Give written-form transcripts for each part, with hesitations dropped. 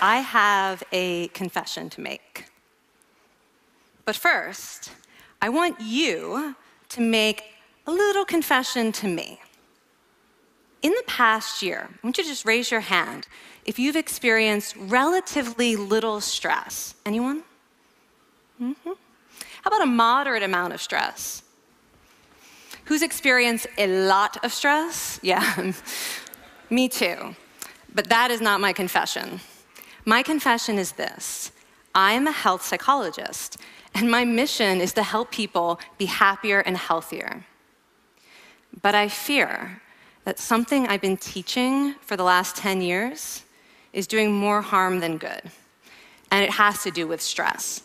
I have a confession to make. But first, I want you to make a little confession to me. In the past year, I want you to just raise your hand if you've experienced relatively little stress. Anyone? How about a moderate amount of stress? Who's experienced a lot of stress? Yeah, me too. But that is not my confession. My confession is this: I am a health psychologist, and my mission is to help people be happier and healthier. But I fear that something I've been teaching for the last 10 years is doing more harm than good, and it has to do with stress.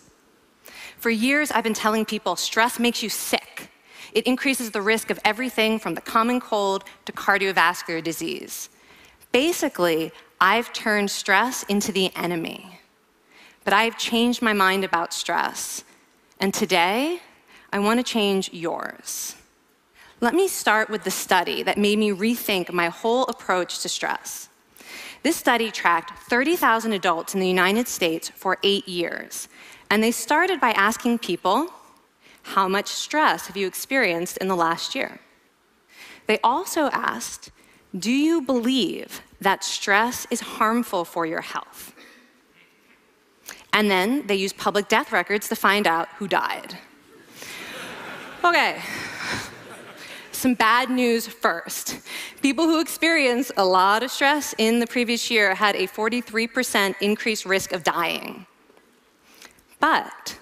For years, I've been telling people stress makes you sick. It increases the risk of everything from the common cold to cardiovascular disease. Basically, I've turned stress into the enemy. But I've changed my mind about stress. And today, I want to change yours. Let me start with the study that made me rethink my whole approach to stress. This study tracked 30,000 adults in the United States for 8 years. And they started by asking people, how much stress have you experienced in the last year? They also asked, do you believe that stress is harmful for your health? And then they used public death records to find out who died. Okay, some bad news first. People who experienced a lot of stress in the previous year had a 43% increased risk of dying. But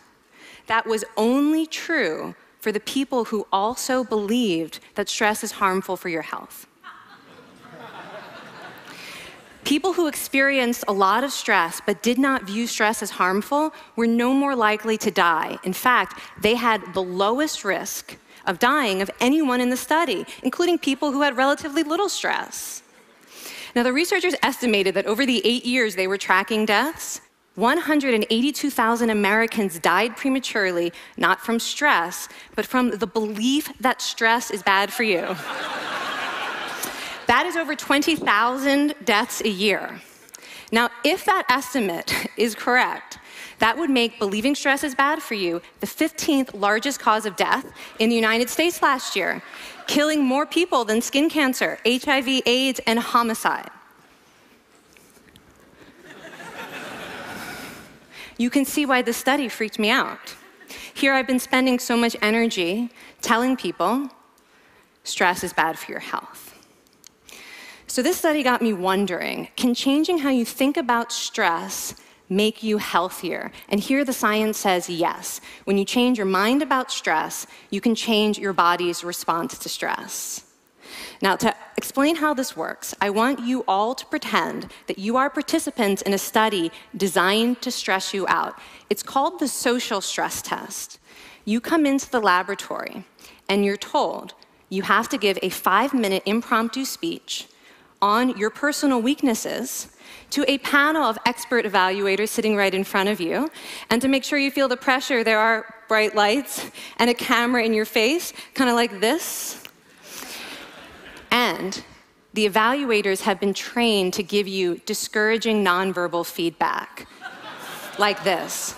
that was only true for the people who also believed that stress is harmful for your health. People who experienced a lot of stress but did not view stress as harmful were no more likely to die. In fact, they had the lowest risk of dying of anyone in the study, including people who had relatively little stress. Now, the researchers estimated that over the 8 years they were tracking deaths, 182,000 Americans died prematurely, not from stress, but from the belief that stress is bad for you. That is over 20,000 deaths a year. Now, if that estimate is correct, that would make believing stress is bad for you the 15th largest cause of death in the United States last year, killing more people than skin cancer, HIV, AIDS, and homicide. You can see why this study freaked me out. Here I've been spending so much energy telling people stress is bad for your health. So this study got me wondering, can changing how you think about stress make you healthier? And here the science says yes. When you change your mind about stress, you can change your body's response to stress. Now, to explain how this works, I want you all to pretend that you are participants in a study designed to stress you out. It's called the social stress test. You come into the laboratory, and you're told you have to give a 5-minute impromptu speech on your personal weaknesses to a panel of expert evaluators sitting right in front of you. And to make sure you feel the pressure, there are bright lights and a camera in your face, kind of like this. And the evaluators have been trained to give you discouraging nonverbal feedback, like this.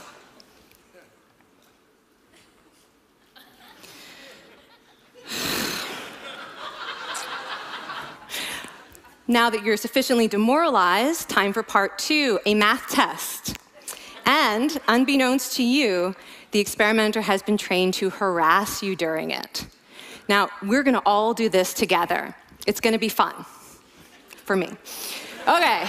Now that you're sufficiently demoralized, time for part 2, a math test. And unbeknownst to you, the experimenter has been trained to harass you during it. Now, we're going to all do this together. It's going to be fun. For me. Okay.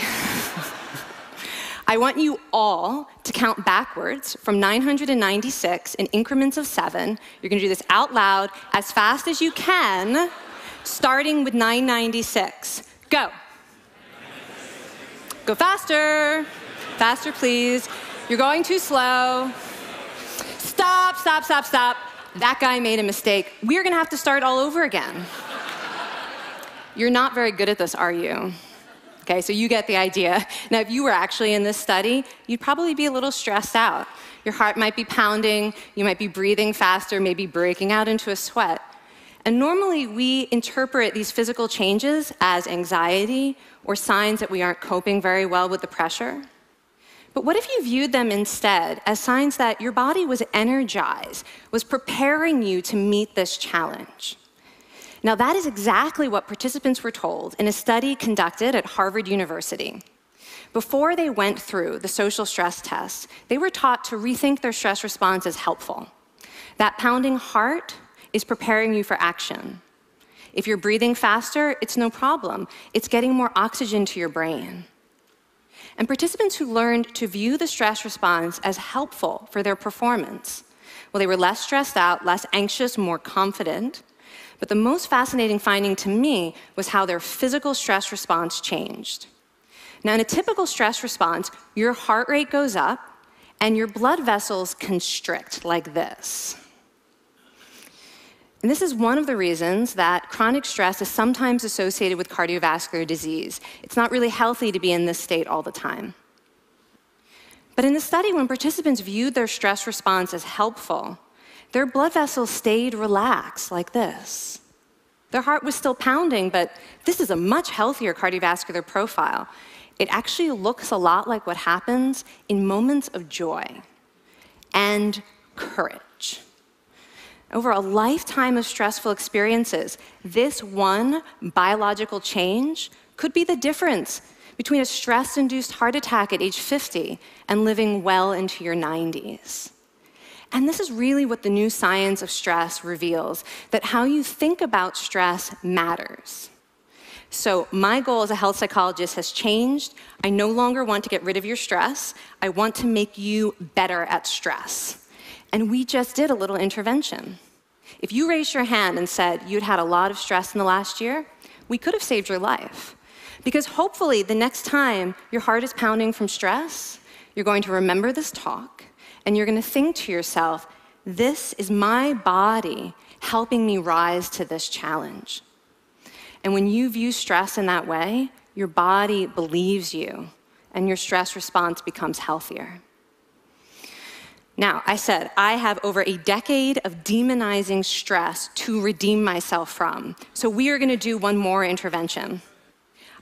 I want you all to count backwards from 996 in increments of 7. You're going to do this out loud as fast as you can, starting with 996. Go. Go faster. Faster, please. You're going too slow. Stop, stop, stop, stop. That guy made a mistake. We're going to have to start all over again. You're not very good at this, are you? Okay, so you get the idea. Now, if you were actually in this study, you'd probably be a little stressed out. Your heart might be pounding. You might be breathing faster, maybe breaking out into a sweat. And normally, we interpret these physical changes as anxiety or signs that we aren't coping very well with the pressure. But what if you viewed them instead as signs that your body was energized, was preparing you to meet this challenge? Now, that is exactly what participants were told in a study conducted at Harvard University. Before they went through the social stress test, they were taught to rethink their stress response as helpful. That pounding heart is preparing you for action. If you're breathing faster, it's no problem. It's getting more oxygen to your brain. And participants who learned to view the stress response as helpful for their performance, well, they were less stressed out, less anxious, more confident. But the most fascinating finding to me was how their physical stress response changed. Now, in a typical stress response, your heart rate goes up and your blood vessels constrict like this. And this is one of the reasons that chronic stress is sometimes associated with cardiovascular disease. It's not really healthy to be in this state all the time. But in the study, when participants viewed their stress response as helpful, their blood vessels stayed relaxed like this. Their heart was still pounding, but this is a much healthier cardiovascular profile. It actually looks a lot like what happens in moments of joy and courage. Over a lifetime of stressful experiences, this one biological change could be the difference between a stress-induced heart attack at age 50 and living well into your 90s. And this is really what the new science of stress reveals, that how you think about stress matters. So my goal as a health psychologist has changed. I no longer want to get rid of your stress. I want to make you better at stress. And we just did a little intervention. If you raised your hand and said you'd had a lot of stress in the last year, we could have saved your life. Because hopefully the next time your heart is pounding from stress, you're going to remember this talk, and you're going to think to yourself, this is my body helping me rise to this challenge. And when you view stress in that way, your body believes you, and your stress response becomes healthier. Now, I said I have over a decade of demonizing stress to redeem myself from. So we are going to do one more intervention.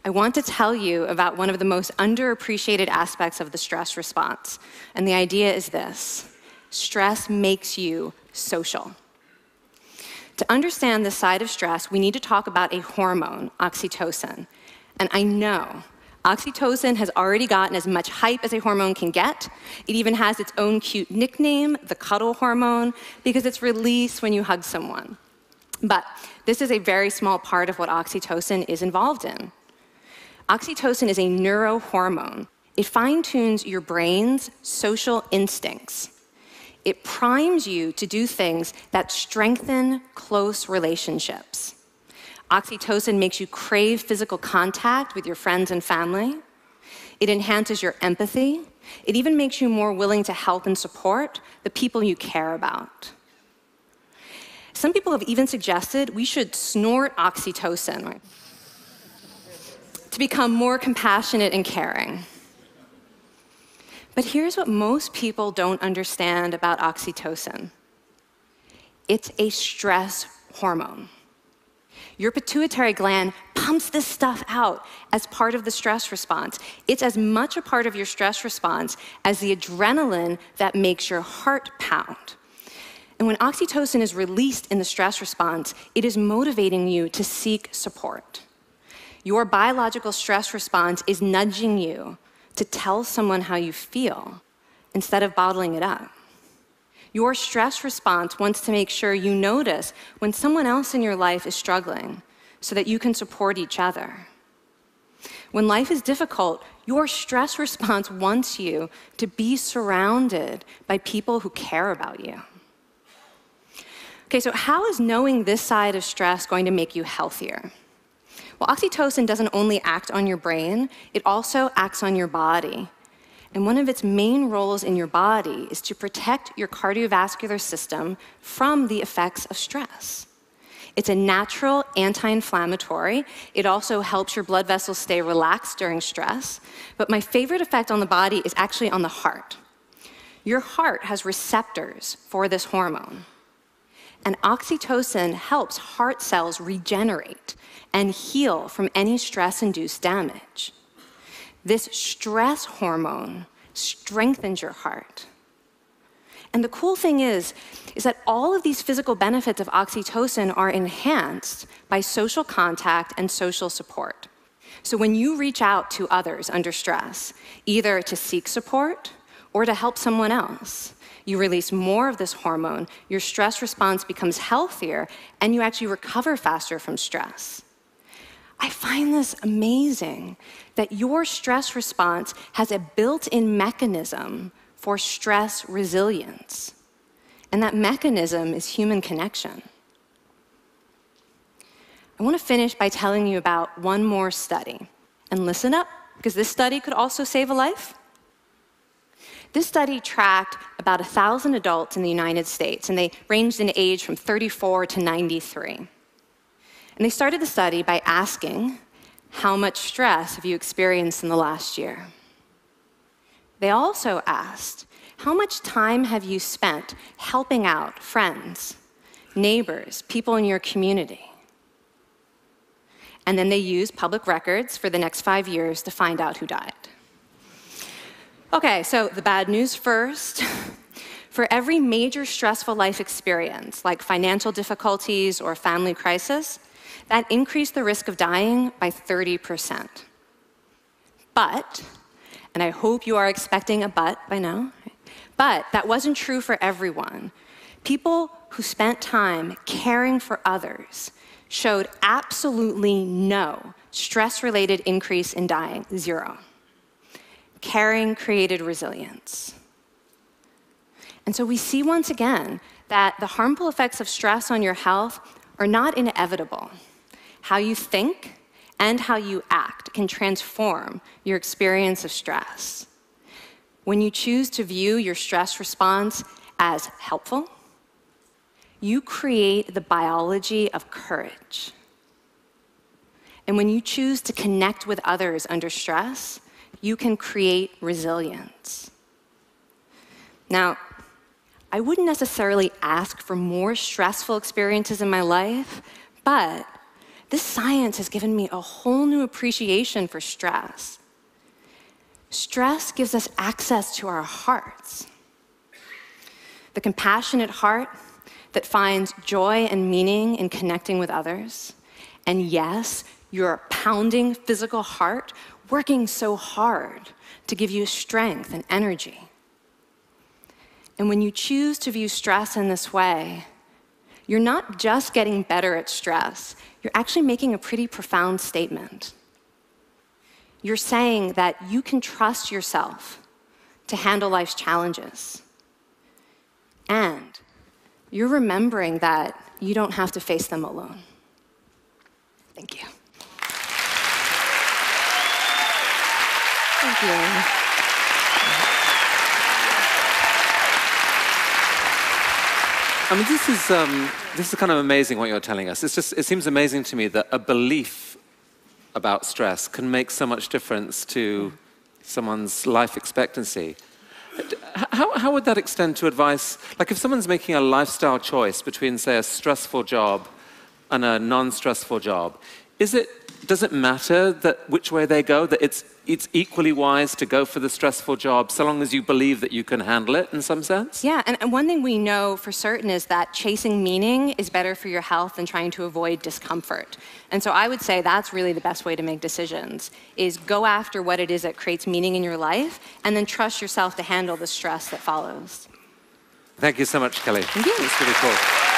I want to tell you about one of the most underappreciated aspects of the stress response. And the idea is this: stress makes you social. To understand this side of stress, we need to talk about a hormone, oxytocin. And I know oxytocin has already gotten as much hype as a hormone can get. It even has its own cute nickname, the cuddle hormone, because it's released when you hug someone. But this is a very small part of what oxytocin is involved in. Oxytocin is a neurohormone. It fine-tunes your brain's social instincts. It primes you to do things that strengthen close relationships. Oxytocin makes you crave physical contact with your friends and family. It enhances your empathy. It even makes you more willing to help and support the people you care about. Some people have even suggested we should snort oxytocin, right, to become more compassionate and caring. But here's what most people don't understand about oxytocin. It's a stress hormone. Your pituitary gland pumps this stuff out as part of the stress response. It's as much a part of your stress response as the adrenaline that makes your heart pound. And when oxytocin is released in the stress response, it is motivating you to seek support. Your biological stress response is nudging you to tell someone how you feel instead of bottling it up. Your stress response wants to make sure you notice when someone else in your life is struggling so that you can support each other. When life is difficult, your stress response wants you to be surrounded by people who care about you. Okay, so how is knowing this side of stress going to make you healthier? Well, oxytocin doesn't only act on your brain, it also acts on your body. And one of its main roles in your body is to protect your cardiovascular system from the effects of stress. It's a natural anti-inflammatory. It also helps your blood vessels stay relaxed during stress. But my favorite effect on the body is actually on the heart. Your heart has receptors for this hormone. And oxytocin helps heart cells regenerate and heal from any stress-induced damage. This stress hormone strengthens your heart. And the cool thing is that all of these physical benefits of oxytocin are enhanced by social contact and social support. So when you reach out to others under stress, either to seek support or to help someone else, you release more of this hormone, your stress response becomes healthier, and you actually recover faster from stress. I find this amazing that your stress response has a built-in mechanism for stress resilience. And that mechanism is human connection. I want to finish by telling you about one more study. And listen up, because this study could also save a life. This study tracked about 1,000 adults in the United States, and they ranged in age from 34 to 93. And they started the study by asking, how much stress have you experienced in the last year? They also asked, how much time have you spent helping out friends, neighbors, people in your community? And then they used public records for the next 5 years to find out who died. Okay, so the bad news first. For every major stressful life experience, like financial difficulties or family crisis, that increased the risk of dying by 30%. But, and I hope you are expecting a but by now, but that wasn't true for everyone. People who spent time caring for others showed absolutely no stress-related increase in dying, 0. Caring created resilience. And so we see once again that the harmful effects of stress on your health are not inevitable. How you think and how you act can transform your experience of stress. When you choose to view your stress response as helpful, you create the biology of courage. And when you choose to connect with others under stress, you can create resilience. Now, I wouldn't necessarily ask for more stressful experiences in my life, but this science has given me a whole new appreciation for stress. Stress gives us access to our hearts. The compassionate heart that finds joy and meaning in connecting with others. And yes, your pounding physical heart working so hard to give you strength and energy. And when you choose to view stress in this way, you're not just getting better at stress, you're actually making a pretty profound statement. You're saying that you can trust yourself to handle life's challenges. And you're remembering that you don't have to face them alone. Thank you. Thank you. I mean, this is kind of amazing what you're telling us. It seems amazing to me that a belief about stress can make so much difference to someone's life expectancy. How would that extend to advice? Like if someone's making a lifestyle choice between, say, a stressful job and a non-stressful job, does it matter that which way they go, that it's equally wise to go for the stressful job so long as you believe that you can handle it in some sense? Yeah, and one thing we know for certain is that chasing meaning is better for your health than trying to avoid discomfort. And so I would say that's really the best way to make decisions, is go after what it is that creates meaning in your life and then trust yourself to handle the stress that follows. Thank you so much, Kelly. Thank you. It's really cool.